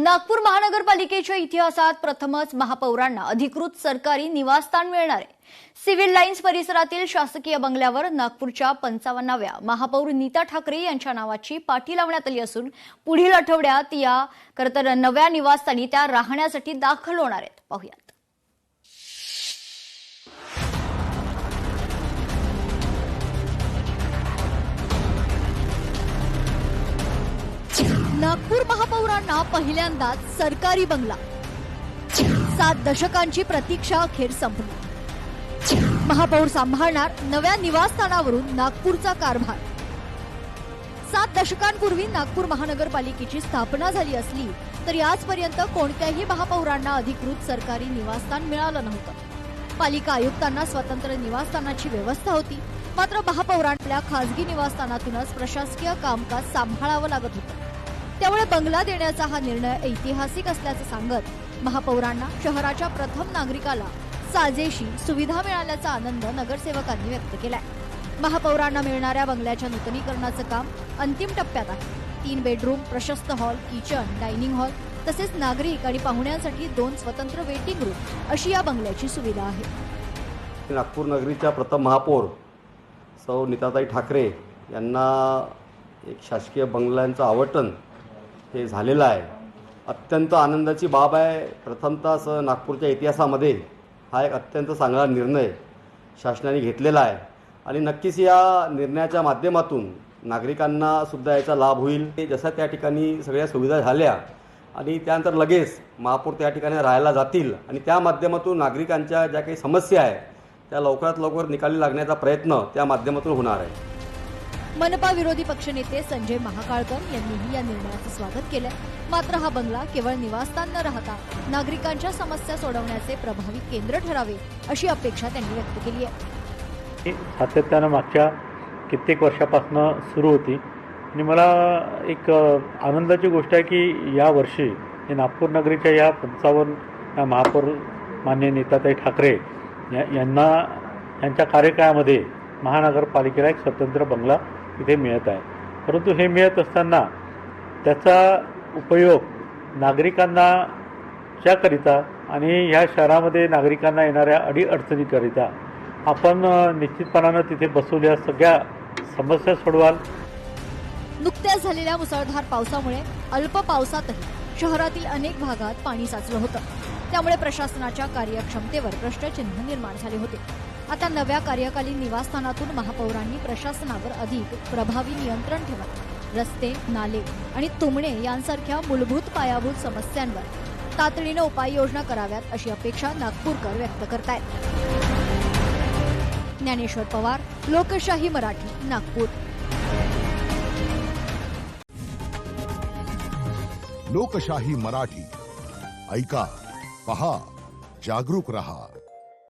नागपूर महानगरपालिकेच्या इतिहासात प्रथमच महापौरांना अधिकृत सरकारी निवासस्थान मिळणार आहे। सिव्हिल लाईन्स परिसरातील शासकीय बंगल्यावर नागपूरच्या 55व्या महापौर नीता ठाकरे यांच्या नावाची पाटी लावण्यात आली असून पुढील आठवड्यात या नव्या निवासस्थानी त्या राहण्यासाठी दाखल होणार आहेत। पाहूयात। नागपूर महापौरांना पहिल्यांदाच सरकारी बंगला। 7 दशकांची प्रतीक्षा अखेर संपली। महापौर सांभाळणार नव्या निवासस्थानावरून नागपूरचा कारभार। 7 दशकांपूर्वी नागपूर महानगरपालिकेची स्थापना झाली असली तरी आजपर्यंत कोणत्याही महापौरांना अधिकृत सरकारी निवासस्थान मिळालं नव्हतं। पालिका आयुक्तांना स्वतंत्र निवासस्थानाची व्यवस्था होती, मात्र महापौरांना खासगी निवासस्थानातूनच प्रशासकीय कामकाज सांभाळावं लागत होतं। त्यामुळे बंगला देण्याचा हा निर्णय ऐतिहासिक असल्याचं सांगत महापौरांना शहराच्या प्रथम नागरिकाला साजेशी सुविधा मिळाल्याचा आनंद नगरसेवकांनी व्यक्त केलाय। महापौरांना मिळणाऱ्या बंगल्याच्या नूतनीकरणाचं काम अंतिम टप्प्यात आहे। 3 बेडरूम, प्रशस्त हॉल, किचन, डायनिंग हॉल तसेच नागरिक आणि पाहुण्यांसाठी 2 स्वतंत्र वेटिंग रूम अशी या बंगल्याची सुविधा आहे। नागपूर नगरीच्या प्रथम महापौर सौ नीताताई ठाकरे यांना एक शासकीय बंगल्यांचं आवटन हे झालेलं आहे। अत्यंत आनंदाची बाब आहे। प्रथमतः नागपूरच्या इतिहासामध्ये हा एक अत्यंत चांगला निर्णय शासनाने घेतलेला आहे आणि नक्कीच या निर्णयाच्या माध्यमातून नागरिकांना सुद्धा याचा लाभ होईल। जसं त्या ठिकाणी सगळ्या सुविधा झाल्या आणि त्यानंतर लगेच महापौर त्या ठिकाणी राहायला जातील आणि त्या माध्यमातून नागरिकांच्या ज्या काही समस्या आहेत त्या लवकरात लवकर निकाली लागण्याचा प्रयत्न त्या माध्यमातून होणार आहे। मनपा विरोधी पक्षनेते संजय महाकाळकर यांनीही या निर्णयाचं स्वागत केलं। मात्र हा बंगला केवळ निवासस्थान न राहता नागरिकांच्या समस्या सोडवण्याचे प्रभावी केंद्र ठरावे अशी अपेक्षा त्यांनी व्यक्त केली आहे। सातत्यानं मागच्या कित्येक वर्षापासून सुरू होती आणि मला एक आनंदाची गोष्ट आहे की या वर्षी नागपूर नगरीच्या या 55 महापौर मान्य नीताताई ठाकरे यांना यांच्या कार्यकाळामध्ये महानगरपालिकेला एक स्वतंत्र बंगला इथे मिळत आहे। परंतु हे मिळत असताना त्याचा उपयोग नागरिकांना च्याकरिता आणि ह्या शहरामध्ये नागरिकांना येणाऱ्या अडीअडचणीकरिता आपण निश्चितपणानं तिथे बसवल्या सगळ्या समस्या सोडवाल। नुकत्याच झालेल्या मुसळधार पावसामुळे अल्प पावसातही शहरातील अनेक भागात पाणी साचलं होतं। त्यामुळे प्रशासनाच्या कार्यक्षमतेवर प्रश्नचिन्ह निर्माण झाले होते। आता नव्या कार्यकालीन निवासस्थानातून महापौरांनी प्रशासनावर अधिक प्रभावी नियंत्रण ठेवत रस्ते, नाले आणि तुंबणे यांसारख्या मूलभूत पायाभूत समस्यांवर तातडीने उपाययोजना कराव्यात अशी अपेक्षा नागपूरकर व्यक्त करतायत। ज्ञानेश्वर पवार, लोकशाही मराठी, नागपूर। लोकशाही मराठी ऐका, पहा, जागरूक रहा।